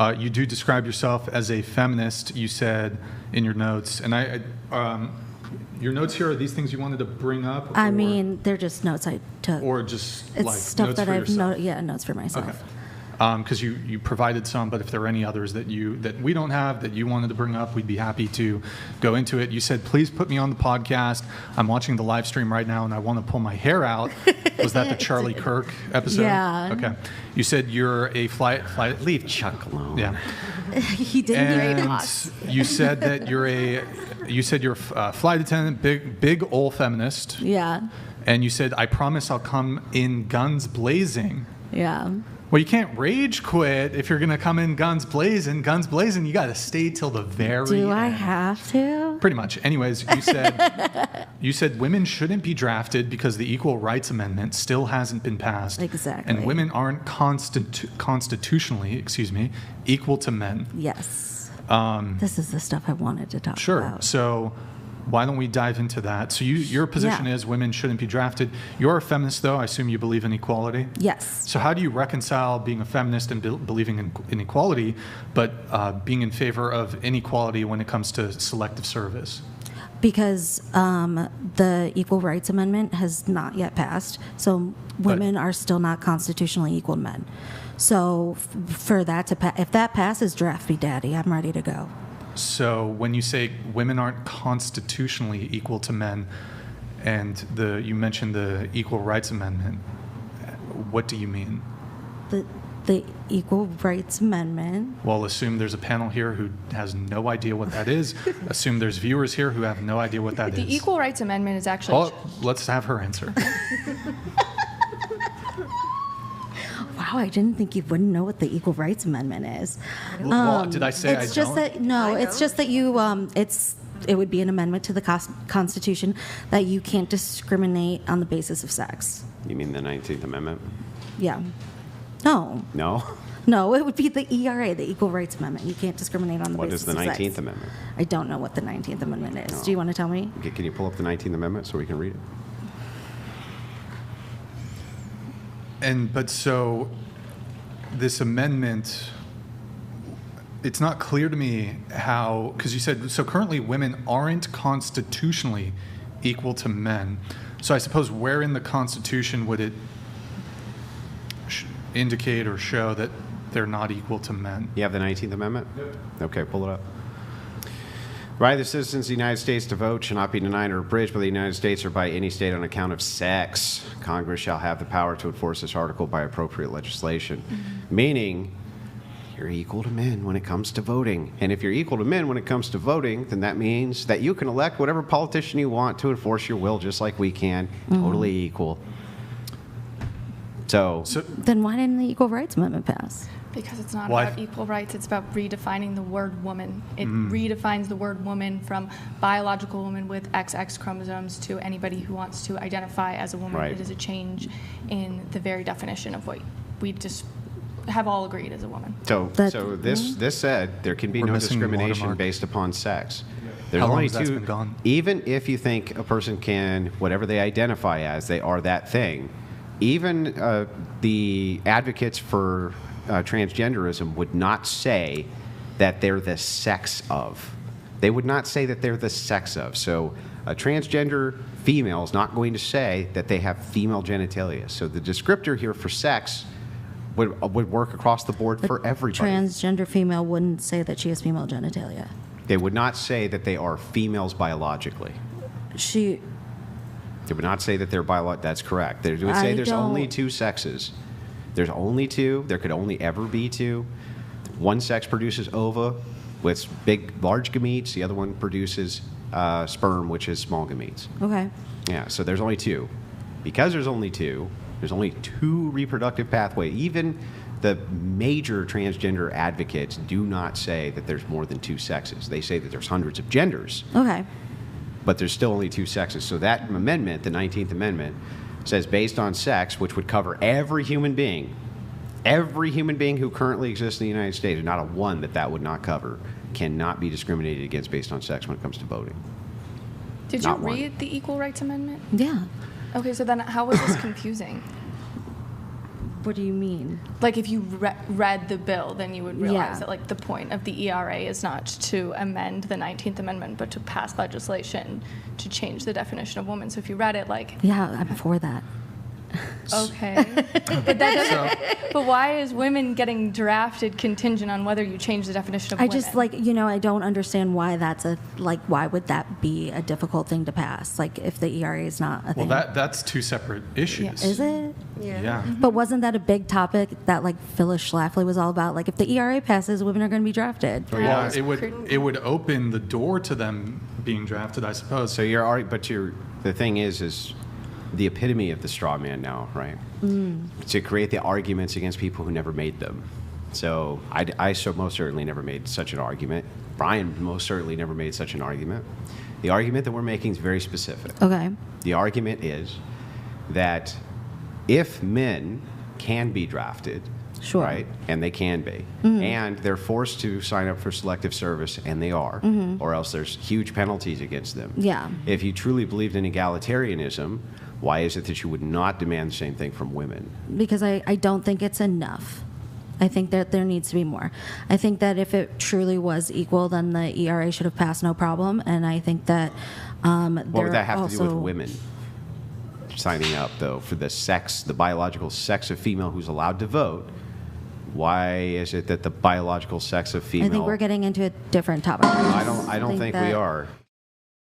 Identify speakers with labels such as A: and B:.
A: You do describe yourself as a feminist, you said in your notes. And your notes here, are these things you wanted to bring up?
B: I mean, they're just notes I took.
A: Or just
B: it's
A: like
B: stuff
A: notes
B: that
A: for
B: I've
A: yourself?
B: notes for myself.
A: Okay. Because you provided some, but if there are any others that we don't have that you wanted to bring up, we'd be happy to go into it. You said, please put me on the podcast. I'm watching the live stream right now, and I want to pull my hair out. Was that the Charlie Kirk episode?
B: Yeah.
A: Okay. You said you're a
C: Leave Chuck alone.
A: Yeah.
B: He didn't read it.
A: You said that you're a flight attendant, big old feminist.
B: Yeah.
A: And you said, I promise I'll come in guns blazing.
B: Yeah.
A: Well, you can't rage quit if you're going to come in guns blazing. Guns blazing, you got to stay till the very
B: Do
A: end.
B: I have to?
A: Pretty much. Anyways, you said women shouldn't be drafted because the Equal Rights Amendment still hasn't been passed.
B: Exactly.
A: And women aren't constitutionally, equal to men.
B: Yes. This is the stuff I wanted to talk about.
A: Sure. So why don't we dive into that? So your position is women shouldn't be drafted. You're a feminist, though. I assume you believe in equality?
B: Yes.
A: So how do you reconcile being a feminist and believing in equality, but being in favor of inequality when it comes to selective service?
B: Because the Equal Rights Amendment has not yet passed, so women are still not constitutionally equal to men. So for that to if that passes, draft me, daddy. I'm ready to go.
A: So when you say women aren't constitutionally equal to men, and you mentioned the Equal Rights Amendment, what do you mean?
B: The Equal Rights Amendment.
A: Well, assume there's a panel here who has no idea what that is. Assume there's viewers here who have no idea what that is.
D: The Equal Rights Amendment is actually...
A: Oh, let's have her answer.
B: Wow, I didn't think you wouldn't know what the Equal Rights Amendment is.
A: Well, did I say I don't?
B: It's just that it's just that you it would be an amendment to the Constitution that you can't discriminate on the basis of sex.
C: You mean the 19th Amendment?
B: Yeah. No.
C: No?
B: No, it would be the ERA, the Equal Rights Amendment. You can't discriminate on the
C: What
B: basis
C: is
B: of
C: the
B: sex.
C: 19th Amendment?
B: I don't know what the 19th Amendment is.
C: No.
B: Do you want to tell me?
C: Okay, can you pull up the 19th Amendment so we can read it?
A: But so this amendment, it's not clear to me how, because you said, so currently women aren't constitutionally equal to men. So I suppose where in the Constitution would it indicate or show that they're not equal to men?
C: You have the 19th Amendment? Yep. Okay, pull it up. Right, the citizens of the United States to vote shall not be denied or abridged by the United States or by any state on account of sex. Congress shall have the power to enforce this article by appropriate legislation. Mm-hmm. Meaning, you're equal to men when it comes to voting. And if you're equal to men when it comes to voting, then that means that you can elect whatever politician you want to enforce your will just like we can. Mm-hmm. Totally equal. So
B: then why didn't the Equal Rights Amendment pass?
D: Because it's not about equal rights, it's about redefining the word woman. It redefines the word woman from biological woman with XX chromosomes to anybody who wants to identify as a woman.
C: Right.
D: It is a change in the very definition of what we just have all agreed as a woman.
C: So this said there can be no discrimination based upon sex. There's only two. Been gone? Even if you think a person can, whatever they identify as, they are that thing. Even the advocates for transgenderism would not say that they're the sex of. They would not say that they're the sex of. So a transgender female is not going to say that they have female genitalia. So the descriptor here for sex would work across the board for everybody.
B: Transgender female wouldn't say that she has female genitalia.
C: They would not say that they are females biologically. They would not say that they're biological. That's correct. They would say there's only two sexes. There's only two. There could only ever be two. One sex produces ova with large gametes. The other one produces sperm, which is small gametes.
B: Okay.
C: Yeah, so there's only two. Because there's only two reproductive pathways. Even the major transgender advocates do not say that there's more than two sexes. They say that there's hundreds of genders.
B: Okay.
C: But there's still only two sexes. So that amendment, the 19th Amendment, says based on sex, which would cover every human being who currently exists in the United States, not a one that would not cover, cannot be discriminated against based on sex when it comes to voting.
D: Did you read the Equal Rights Amendment?
B: Yeah.
D: Okay, so then how was this confusing?
B: What do you mean?
D: Like if you read the bill, then you would realize
B: Yeah.
D: that like the point of the ERA is not to amend the 19th Amendment, but to pass legislation to change the definition of woman. So if you read it like,
B: Yeah, I'm for that.
D: okay, but that doesn't. But why is women getting drafted contingent on whether you change the definition of
B: I
D: women?
B: just I don't understand why that's why would that be a difficult thing to pass? Like if the ERA is not a thing.
A: Well, that's two separate issues.
B: Yeah, is it?
A: Yeah.
B: But wasn't that a big topic that like Phyllis Schlafly was all about? Like if the ERA passes, women are going to be drafted.
A: Well, it would open the door to them being drafted, I suppose.
C: So the thing is the epitome of the straw man now, right? To create the arguments against people who never made them. So I most certainly never made such an argument. Brian most certainly never made such an argument. The argument that we're making is very specific.
B: Okay.
C: The argument is that if men can be drafted,
B: Sure.
C: right, and they can be, and they're forced to sign up for selective service, and they are, or else there's huge penalties against them.
B: Yeah.
C: If you truly believed in egalitarianism, why is it that you would not demand the same thing from women?
B: Because I don't think it's enough. I think that there needs to be more. I think that if it truly was equal, then the ERA should have passed no problem. And I think that
C: What would that have to do with women signing up, though, for the biological sex of female who's allowed to vote? Why is it that the biological sex of female?
B: I think we're getting into a different topic.
C: I don't think we are.